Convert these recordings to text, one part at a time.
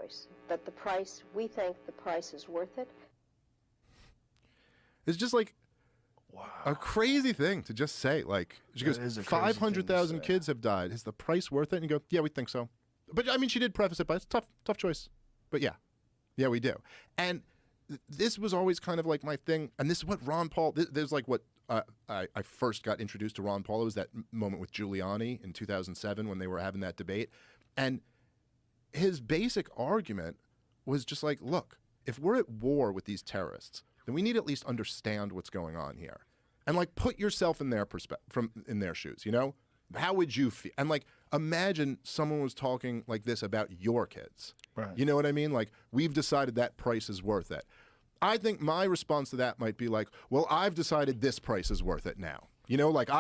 choice. That the price, we think the price is worth it. It's just like a crazy thing to just say. Like, she goes, 500,000 kids have died. Is the price worth it? And you go, yeah, we think so. But I mean, she did preface it by, it's a tough choice. But yeah, we do. And this was always kind of like my thing. And this is what Ron Paul, there's like what I first got introduced to Ron Paul. It was that moment with Giuliani in 2007 when they were having that debate. And his basic argument was just like, look, if we're at war with these terrorists, then we need to at least understand what's going on here. And like put yourself in their in their shoes, you know? How would you feel? And like imagine someone was talking like this about your kids. Right. You know what I mean? Like, we've decided that price is worth it. I think my response to that might be like, well, I've decided this price is worth it now. You know, like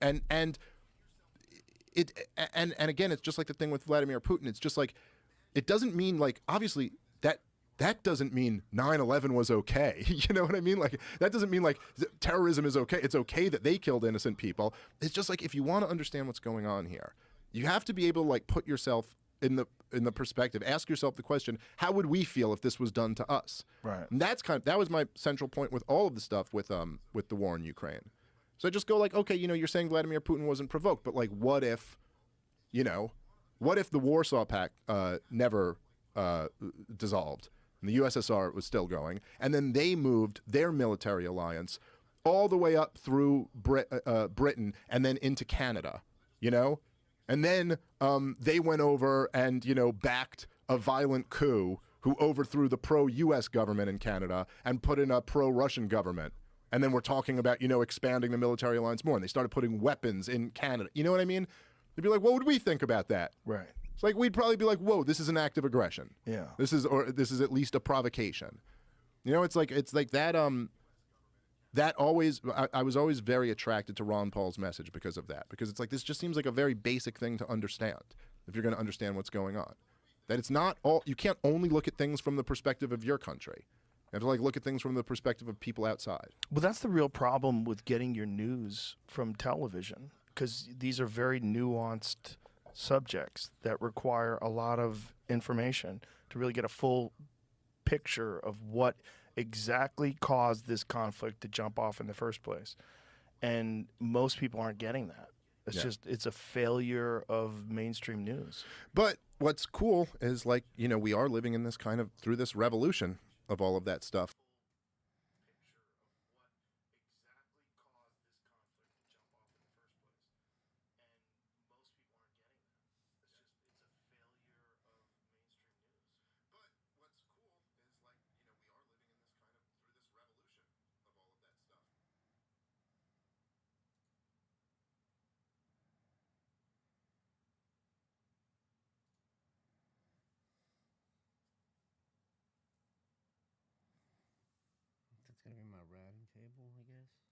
and again, it's just like the thing with Vladimir Putin. It's just like, it doesn't mean like, obviously that doesn't mean 9/11 was okay. You know what I mean? Like, that doesn't mean like terrorism is okay. It's okay that they killed innocent people. It's just like, if you want to understand what's going on here, you have to be able to like put yourself in the perspective. Ask yourself the question, how would we feel if this was done to us? Right. And that was my central point with all of the stuff with the war in Ukraine. So I just go like, okay, you know, you're saying Vladimir Putin wasn't provoked, but like, what if the Warsaw Pact never dissolved and the USSR was still going, and then they moved their military alliance all the way up through Britain and then into Canada, you know? And then they went over and, you know, backed a violent coup who overthrew the pro-U.S. government in Canada and put in a pro-Russian government. And then we're talking about, you know, expanding the military alliance more. And they started putting weapons in Canada. You know what I mean? They'd be like, what would we think about that? Right. It's like, we'd probably be like, whoa, this is an act of aggression. Yeah. This is at least a provocation. You know, it's like that, that always, I was always very attracted to Ron Paul's message because of that. Because it's like, this just seems like a very basic thing to understand if you're going to understand what's going on. That it's not all, you can't only look at things from the perspective of your country. You have to like look at things from the perspective of people outside. Well, that's the real problem with getting your news from television, because these are very nuanced subjects that require a lot of information to really get a full picture of what exactly caused this conflict to jump off in the first place. And most people aren't getting that. It's a failure of mainstream news. But what's cool is, like, you know, we are living in this kind of, through this revolution of all of that stuff. That's gonna be my writing table, I guess.